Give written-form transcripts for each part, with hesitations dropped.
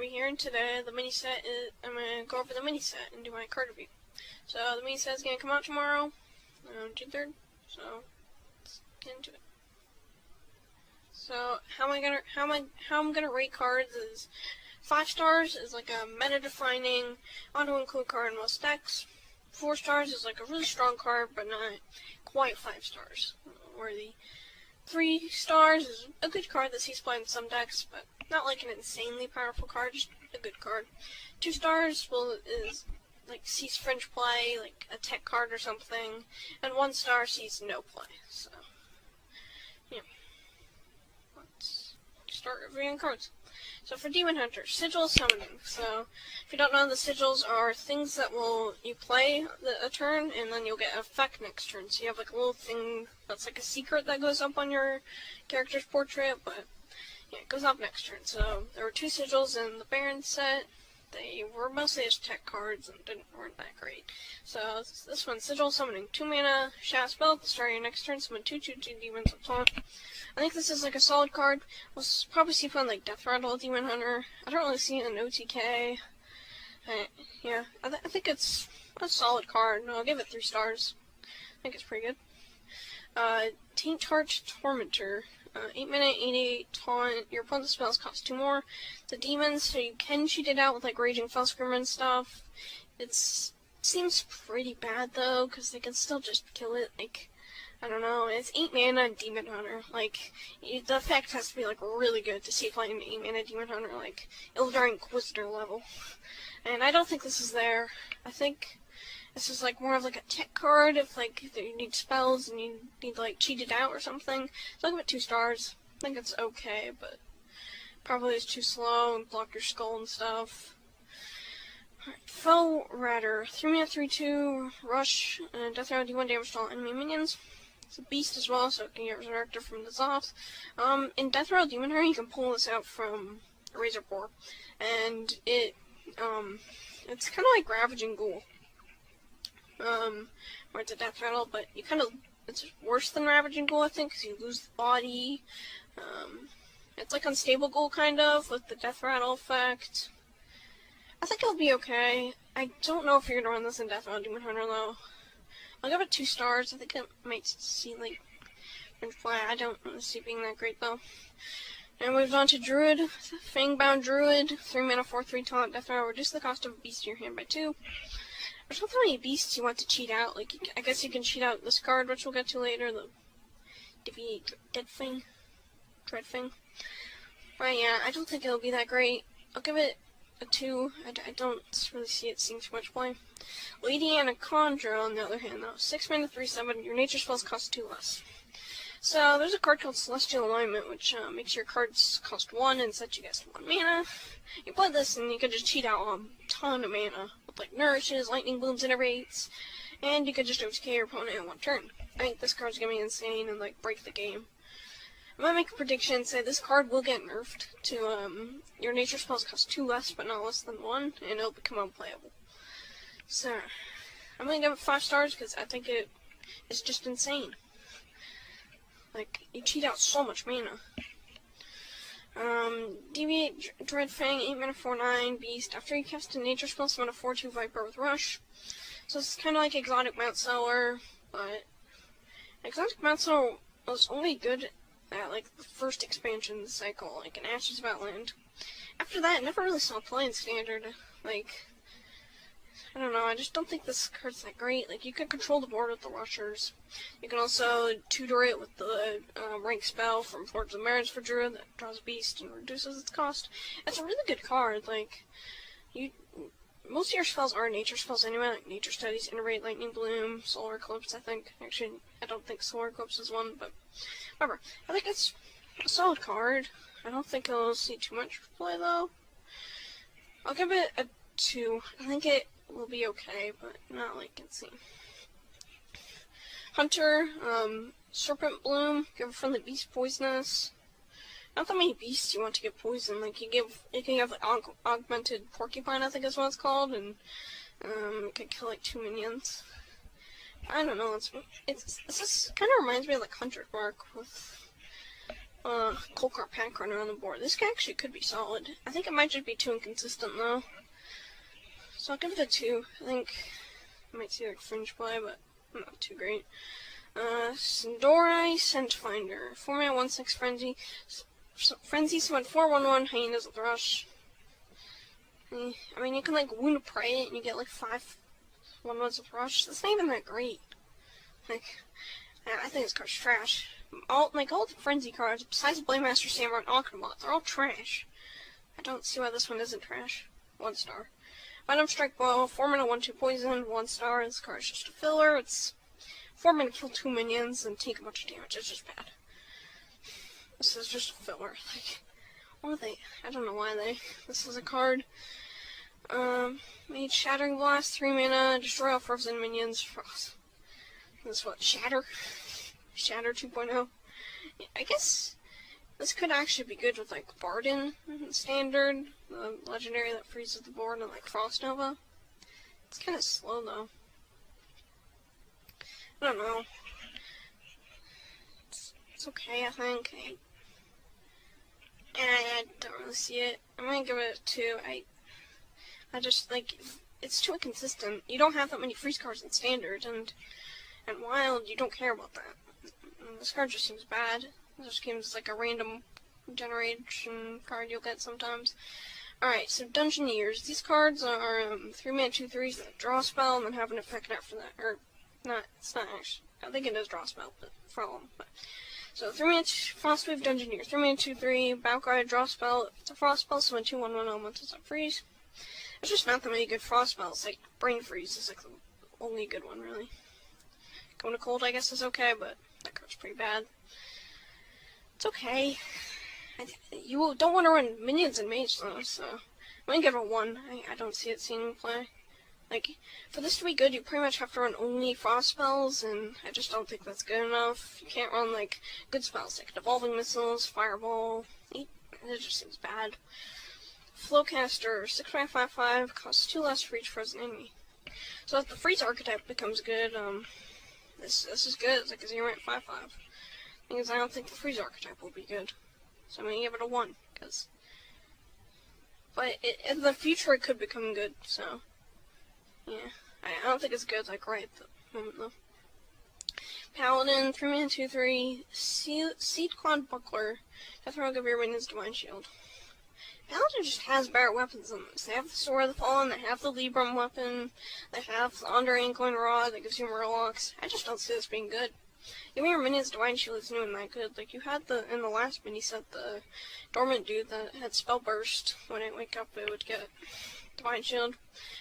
Bobby here, and today the mini set is, I'm going to go over the mini set and do my card review. So the mini set is going to come out tomorrow, June 3rd, so let's get into it. So how I'm gonna rate cards is 5 stars is like a meta-defining, auto-include card in most decks. 4 stars is like a really strong card, but not quite 5 stars worthy. 3 stars is a good card that sees play in some decks, but not like an insanely powerful card, just a good card. 2 stars is like sees fringe play, like a tech card or something, and 1 star sees no play. So yeah, let's start reviewing cards. So for Demon Hunter, Sigil Summoning. So if you don't know, the sigils are things that you play a turn, and then you'll get an effect next turn. So you have like a little thing that's like a secret that goes up on your character's portrait, but yeah, it goes up next turn. So there were 2 sigils in the Barrens set. They were mostly just tech cards and weren't that great. So this one, Sigil Summoning, 2 mana, shadow spell at the start of your next turn, summon 2/2/2 demons up top. I think this is like a solid card. We'll probably see fun like Death Rattle, Demon Hunter. I don't really see it in OTK. Yeah, I think it's a solid card. No, I'll give it 3 stars. I think it's pretty good. Taint Heart Tormentor. 8 mana, 88 taunt. Your opponent's spells cost 2 more. The demons, so you can cheat it out with like Raging Fellscream and stuff. It seems pretty bad though, because they can still just kill it. Like, I don't know. It's 8 mana and Demon Hunter. Like, the effect has to be like really good to see playing 8 mana Demon Hunter, like Ildar Inquisitor level. And I don't think this is there. I think this is like more of like a tech card if like you need spells and you need to like cheat it out or something. So I'll give it 2 stars. I think it's okay, but probably it's too slow and block your skull and stuff. Alright, Fell Ratter. 3 mana, 3/2, rush, and death round D1 damage to all enemy minions. It's a beast as well, so it can get resurrected from the Zoth. In Death Rattle Demon Hunter, you can pull this out from Razor Boar, and it's kind of like Ravaging Ghoul. Where it's a death rattle, but it's worse than Ravaging Ghoul, I think, because you lose the body. It's like Unstable Ghoul, kind of, with the death rattle effect. I think it'll be okay. I don't know if you're gonna run this in Death Rattle Demon Hunter, though. I'll give it 2 stars. I think it might see, like, fringe play. I don't see it being that great, though. And we moved on to Druid. Fangbound Druid. 3 mana, 4/3 taunt, death rattle. Reduce the cost of a beast in your hand by 2. There's not that many beasts you want to cheat out. Like, I guess you can cheat out this card, which we'll get to later, the Dreadfang. But yeah, I don't think it'll be that great. I'll give it a 2. I don't really see it seeing too much play. Lady Anaconda, on the other hand, though. 6 mana, 3/7. Your nature spells cost 2 less. So there's a card called Celestial Alignment, which makes your cards cost 1 and sets you guys to 1 mana. You play this and you can just cheat out a ton of mana with like Nourishes, Lightning Blooms, Innervates, and you can just OTK your opponent in 1 turn. I think this card's gonna be insane and like break the game. I'm gonna make a prediction and say this card will get nerfed to your nature spells cost 2 less, but not less than 1, and it'll become unplayable. So I'm gonna give it 5 stars because I think it is just insane. Like, you cheat out so much mana. Deviate Dreadfang, 8 mana, 4/9, beast. After you cast a nature spell, summon a 4/2 Viper with rush. So it's kind of like Exotic Mount Seller, but Exotic Mount Seller was only good at like the first expansion cycle, like in Ashes of Outland. After that, I never really saw play in Standard. Like, I don't know, I just don't think this card's that great. Like, you can control the board with the rushers. You can also tutor it with the rank spell from Forge of the Barrens for Druid that draws a beast and reduces its cost. It's a really good card. Like, most of your spells are nature spells anyway, like Nature Studies, Innervate, Lightning Bloom, Solar Eclipse, I think. Actually, I don't think Solar Eclipse is one, but whatever. I think it's a solid card. I don't think it'll see too much play, though. I'll give it a 2. I think it will be okay, but not like insane. Hunter, Serpent Bloom, give a friendly beast poisonous. Not that many beasts you want to get poisoned. Like, you can have like Augmented Porcupine, I think is what it's called, and you can kill like 2 minions. I don't know. This kind of reminds me of like Hunter's Mark with Cold Cart Pack Runner on the board. This guy actually could be solid. I think it might just be too inconsistent though. So I'll give it a 2. I think I might see like fringe play, but not too great. Sindori Scent Finder. 4-mana 1/6 Frenzy. Frenzy summon 4/1/1 Hyenas with Rush. I mean, you can like Wound Prey and you get like 5 1/1s with Rush. That's not even that great. Like, I think this card's trash. All the Frenzy cards, besides Blademaster Samurai and Akhenbot, they're all trash. I don't see why this one isn't trash. 1 star. Venom Strike Blow, 4-mana 1/2 Poison, 1 star. This card's just a filler. It's 4-mana kill 2 minions and take a bunch of damage. It's just bad. This is just a filler. Like, what are they? I don't know why they. This is a card. Made Shattering Blast, 3 mana, destroy all frozen minions. Frost. This what? Shatter 2.0. Yeah, I guess this could actually be good with like Barden standard, the legendary that freezes the board, and like Frost Nova. It's kind of slow though. I don't know. It's okay, I think. I don't really see it. I'm gonna give it a 2. I just like it's too inconsistent. You don't have that many freeze cards in standard, and wild, you don't care about that. And this card just seems bad. It just seems like a random generation card you'll get sometimes. Alright, so Dungeoneers. These cards are 3-mana 2/3s that draw a spell and then have an effect after that. Or, not, it's not actually. I think it does draw a spell, but for all of them. So 3-mana Frostwave Dungeoneer. 3-mana 2/3, Balcry, draw a spell. It's a frost spell, so when 2/1/1 elements up freeze. There's just not that many good frost spells. Like, Brain Freeze is like the only good one, really. Going to Cold, I guess, is okay, but that card's pretty bad. It's okay. You don't want to run minions and mage, though, so I'm going to give it a 1. I don't see it seeing play. Like, for this to be good, you pretty much have to run only frost spells, and I just don't think that's good enough. You can't run, like, good spells, like Devolving Missiles, Fireball. It just seems bad. Flowcaster, 6/5/5, costs 2 less for each frozen enemy. So if the freeze archetype becomes good, this is good. It's like a 0/5/5. Because I don't think the freeze archetype will be good. So I'm gonna give it a 1. But in the future it could become good, so yeah. I don't think it's good like right at the moment though. Paladin, 3-mana 2/3, Seed Quad Buckler, Death Rogue of your minions Divine Shield. Paladin just has better weapons than this. They have the Sword of the Fallen, they have the Libram weapon, they have the Under Ankling Rod that gives you Murlocs. I just don't see this being good. Even your minions Divine Shield isn't even that good. Like, you had in the last mini set, the Dormant dude that had Spell Burst. When it wake up, it would get Divine Shield.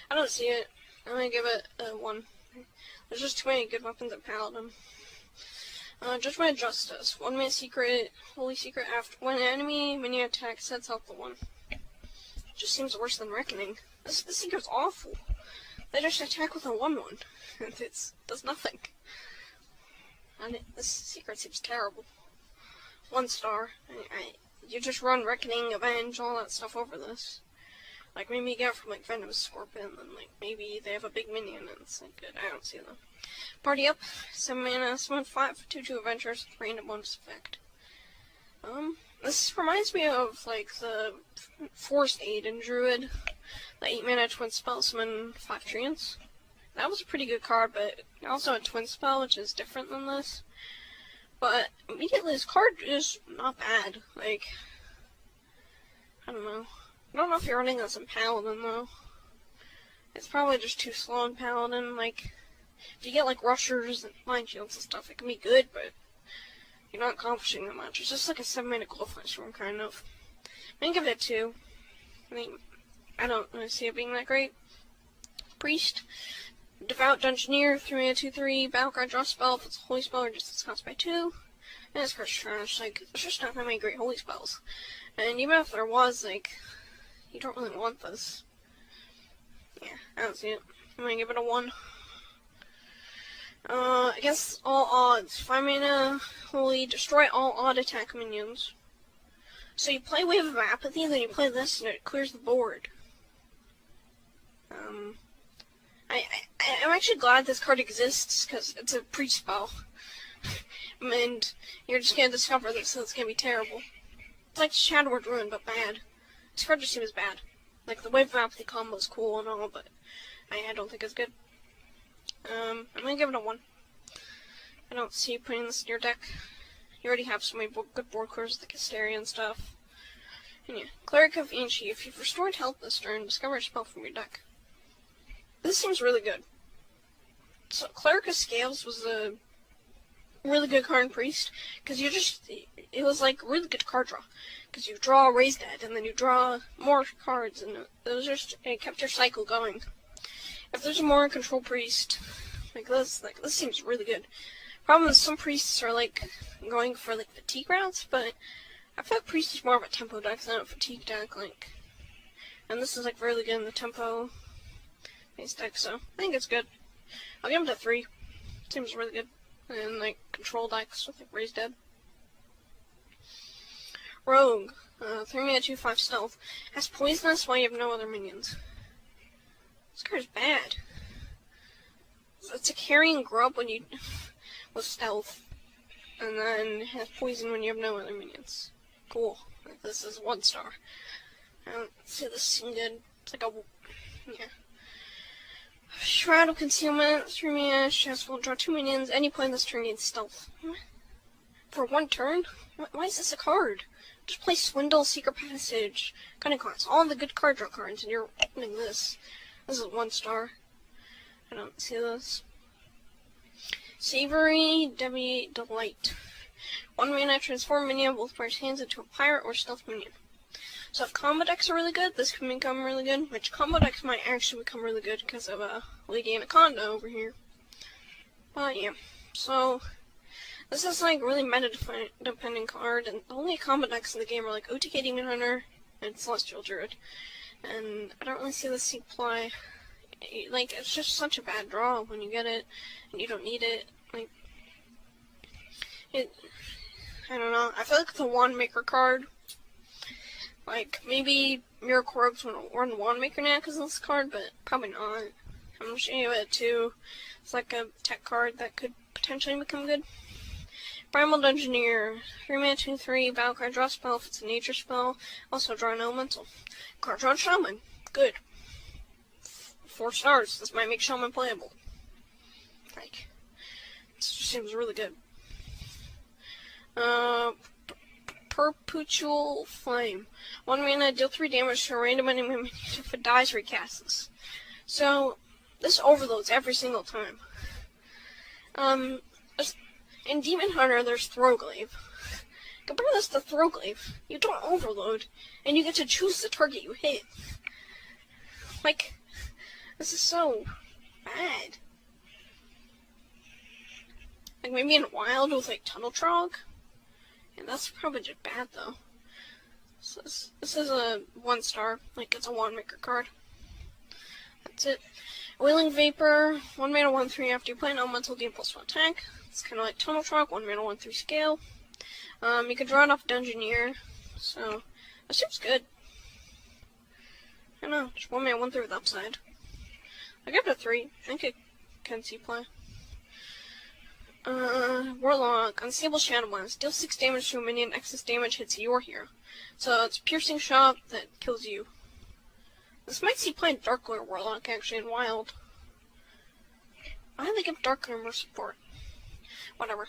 I don't see it. I'm gonna give it a 1. There's just too many good weapons at Paladin. Judgment of Justice. 1-mana secret, Holy Secret after when an enemy minion attack sets out the 1. Just seems worse than Reckoning. This secret's awful. They just attack with a 1/1. It does nothing. And this secret seems terrible. 1 star. You just run Reckoning, Avenge, all that stuff over this. Like, maybe you get it from, like, Venomous Scorpion, and, like, maybe they have a big minion, and it's, like, good. I don't see them. Party Up. 7 mana, summon 5 2/2 Adventures with random bonus effect. This reminds me of, like, the Forest Aid in Druid. The 8 mana twin spell, summon 5 treants. That was a pretty good card, but also a twin spell, which is different than this. But immediately, this card is not bad. Like, I don't know. I don't know if you're running this in Paladin, though. It's probably just too slow in Paladin. Like, if you get, like, Rushers and Mind Shields and stuff, it can be good, but you're not accomplishing that much. It's just like a 7-mana Glowflash Storm, kind of. I'm gonna give it a 2. I mean, I don't really see it being that great. Priest. Devout Dungeoneer, 3-mana 2/3, Battlecry, draw spell, if it's a holy spell or just it's cost by 2. And this card's trash. Like, there's just not that many great holy spells. And even if there was, like, you don't really want this. Yeah, I don't see it. I'm gonna give it a 1. Against all odds, 5 mana, holy, destroy all odd attack minions. So you play Wave of Apathy, then you play this, and it clears the board. I'm actually glad this card exists, because it's a pre-spell. and you're just gonna discover this, so it's gonna be terrible. It's like Shadowward Ruin, but bad. This card just seems bad. Like, the Wave of Apathy combo is cool and all, but I don't think it's good. I'm gonna give it a 1. I don't see you putting this in your deck. You already have so many good board cores, like Hysteria and stuff. And yeah, Cleric of Anchi. If you've restored health this turn, discover a spell from your deck. This seems really good. So, Cleric of Scales was a really good card in Priest, because it was like really good card draw. Because you draw Raise Dead, and then you draw more cards, and it kept your cycle going. If there's a more control Priest, like this seems really good. Problem is, some priests are like going for like fatigue routes, but I feel like priest is more of a tempo deck than a fatigue deck, like. And this is like really good in the tempo based deck, so I think it's good. I'll give it a 3. Seems really good. And like control decks with like Raise Dead. Rogue, 3-mana 2/5 stealth, has poisonous while you have no other minions. This card is bad. It's a carrying grub when you with stealth, and then has poison when you have no other minions. Cool. This is 1 star. I don't see this seem good. It's like a yeah. Shroud of Concealment, 3-mana, stressful, draw 2 minions. Any play this turn gains stealth. For 1 turn? Why is this a card? Just play Swindle, Secret Passage, Cunning Cards, all the good card draw cards, and you're opening this. This is 1 star. I don't see this. Savory Debbie Delight. 1 mana, transform minion of both players' hands into a pirate or stealth minion. So if combo decks are really good, this can become really good, which combo decks might actually become really good because of Lady Anaconda over here. But yeah, so this is like really meta-dependent card, and the only combo decks in the game are like OTK Demon Hunter and Celestial Druid. And I don't really see this play. Like, it's just such a bad draw when you get it, and you don't need it. Like, I don't know. I feel like the Wand Maker card, like, maybe Miracle Rogues will run Wand Maker now because of this card, but probably not. I'm just showing you it too. It's like a tech card that could potentially become good. Primal Dungeoneer, 3-mana 2/3, battle card, draw spell if it's a nature spell. Also draw an elemental. Card draw Shaman. Good. 4 stars. This might make Shaman playable. Like, it seems really good. Perpetual Flame. 1 mana, deal 3 damage to a random enemy minion. If it dies, recast this. So, this overloads every single time. In Demon Hunter, there's Throwglaive. Compare this to Throwglaive. You don't overload, and you get to choose the target you hit. Like, this is so bad. Like, maybe in Wild with, like, Tunnel Trog. And that's probably just bad, though. So this is a 1 star. Like, it's a Wand Maker card. That's it. Wailing Vapor, 1 mana 1/3 after you play an elemental, gain +1 attack. It's kind of like Tunnel Trog, 1 mana 1/3 scale. You can draw it off Dungeoneer. So, that seems good. I don't know, just 1 mana 1/3 with upside. I give it a 3. I think it can see play. Warlock, Unstable Shadow Blast. Deal 6 damage to a minion, excess damage hits your hero. So it's Piercing Shot that kills you. This might see play Darkglare Warlock actually in Wild. Why do they give Darkglare more support? Whatever.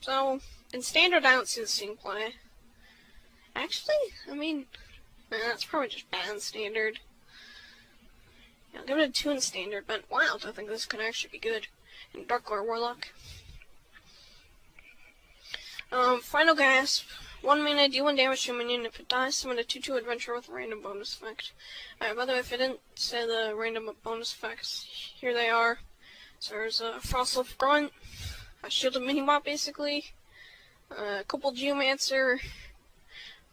So in Standard I don't see this seeing play. Actually, I mean, that's probably just bad in Standard. Yeah, I'll give it a 2 in Standard, but in Wild I think this could actually be good. And Darkglare Warlock. Final Gasp. 1 mana, deal 1 damage to a minion. If it dies, summon a 2/2 adventure with a random bonus effect. Alright, by the way, if I didn't say the random bonus effects, here they are. So there's a Frostleaf Grunt, a Shielded Minimop basically, a couple Geomancer,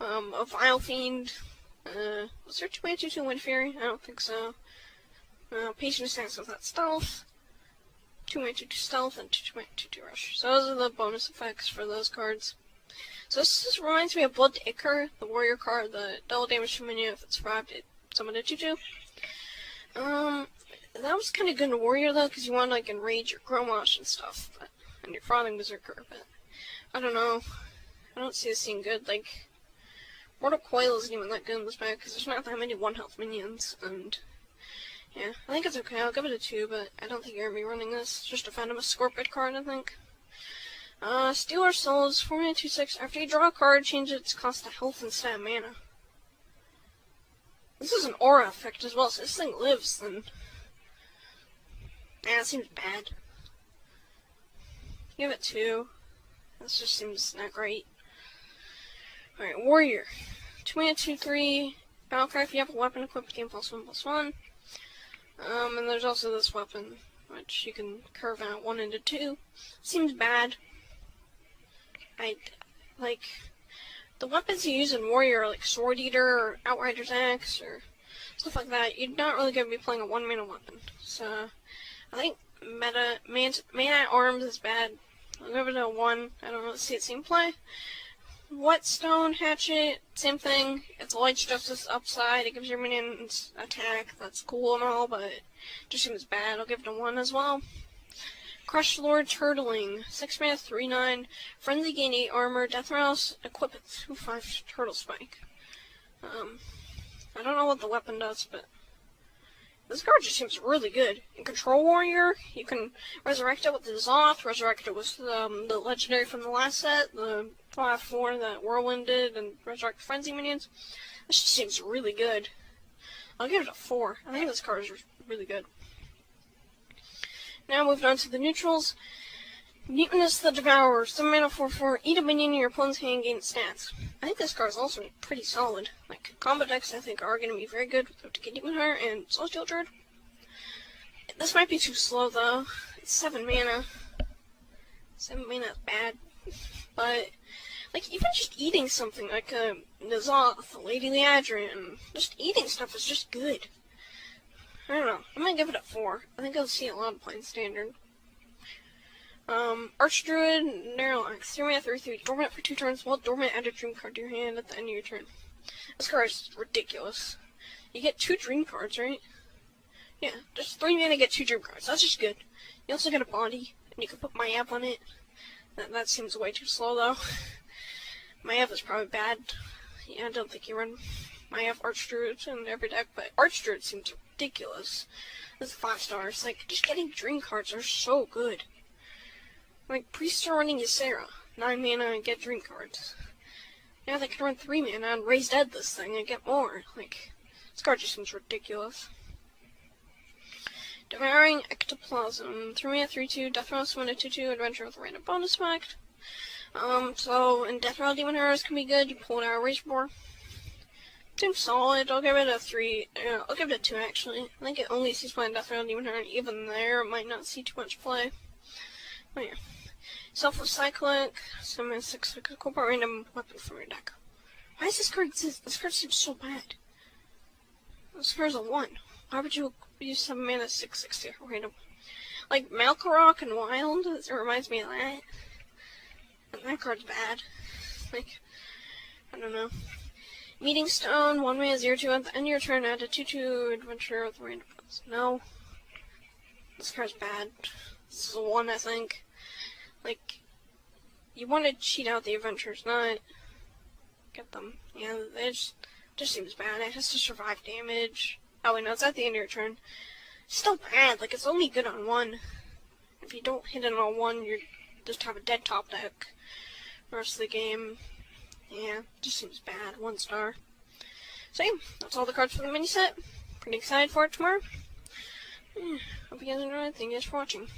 a Vile Fiend, was there 2-mana 2/2 Wind Fury? I don't think so. Patient Stance with that Stealth. 2-mana 2/2 Stealth, and 2-mana 2/2 Rush. So those are the bonus effects for those cards. So this just reminds me of Blood to Ichor, the warrior card, the double damage to minion if it's survived, it summoned a 2/2. That was kind of good in warrior though, because you want to like enrage your Grommash and stuff. But and your Frothing Berserker, but I don't know. I don't see this being good. Like, Mortal Coil isn't even that good in this pack because there's not that many 1-health minions, and yeah, I think it's okay. I'll give it a 2, but I don't think you're gonna be running this. It's just a Venomous Scorpion card, I think. Stealer Souls, 4-mana, 2/6. After you draw a card, change its cost to health instead of mana. This is an aura effect as well, so this thing lives, then yeah, it seems bad. Give it 2. This just seems not great. Alright, Warrior. 2-mana, 2/3. Battlecry, if you have a weapon equipped, gain +1/+1. And there's also this weapon, which you can curve out 1 into 2. Seems bad. Like, the weapons you use in Warrior are like Sword Eater or Outrider's Axe or stuff like that. You're not really going to be playing a 1-mana weapon. So, I think Mana Arms is bad. I'll give it a 1. I don't really see it seeing play. Whetstone Hatchet, same thing. It's a Light's Justice upside. It gives your minions attack. That's cool and all, but it just seems bad. I'll give it a 1 as well. Crush Lord Turtling, 6-mana, 3/9. Frenzy, gain 8 armor. Death Mouse, equip it 2/5 Turtle Spike. I don't know what the weapon does, but this card just seems really good. In Control Warrior, you can resurrect it with the Zoth, resurrect it with the legendary from the last set, the 5/4 that Whirlwind did, and resurrect Frenzy minions. This just seems really good. I'll give it a 4. I think this card is really good. Now moving on to the neutrals. Mutinous the Devourer, 7-mana, 4/4. Eat a minion in your opponent's hand, gain stats. I think this card is also pretty solid. Like, combo decks I think are going to be very good with the Demon Heart and Celestial Druid. This might be too slow though. It's 7 mana. 7 mana is bad. But, like, even just eating something like a N'Zoth, Lady Liadrin, just eating stuff is just good. I don't know. I'm gonna give it a 4. I think I'll see a lot of playing standard. Archdruid, Narrowlax, 3-mana, 3/3. Dormant for 2 turns. While dormant, add a dream card to your hand at the end of your turn. This card is ridiculous. You get 2 dream cards, right? Yeah, just 3 mana, get 2 dream cards. That's just good. You also get a body, and you can put Maiev on it. That seems way too slow, though. Maiev is probably bad. Yeah, I don't think you run Maiev Archdruid in every deck, but Archdruid seems ridiculous. This is 5 stars. Like, just getting dream cards are so good. Like, priests are running Ysera, 9 mana and get dream cards. Now they can run 3 mana and raise dead this thing and get more. Like, this card just seems ridiculous. Devouring Ectoplasm, 3-mana, 3/2. Death Mouse, 1 2/2. Adventure with a random bonus effect. So in Death Rattle Demon Heroes can be good. You pull it out of Rage Boar. Seems solid. I'll give it a 3. I'll give it a 2 actually. I think it only sees play in Death Rattle Demon Hero, and even there it might not see too much play. Oh yeah. Selfless Cyclic, 7-mana, 6. Incorporate random weapon from your deck. Why does this card exist? This card seems so bad. This card is a 1. Why would you use 7-mana, 6/6 to random? Like Malkorok and Wild, it reminds me of that. And that card's bad. Like, I don't know. Meeting Stone, 1-mana, 0/2. At the end of your turn, add a 2/2 adventure with random ones. No. This card's bad. This is a 1, I think. Like, you want to cheat out the adventures, not get them. Yeah, it just seems bad. It has to survive damage. Oh wait, no, it's at the end of your turn. Still bad. Like, it's only good on 1. If you don't hit it on 1, you just have a dead top deck the rest of the game. Yeah, just seems bad. 1 star. So yeah, that's all the cards for the mini set. Pretty excited for it tomorrow. Yeah, hope you guys enjoyed. Thank you guys for watching.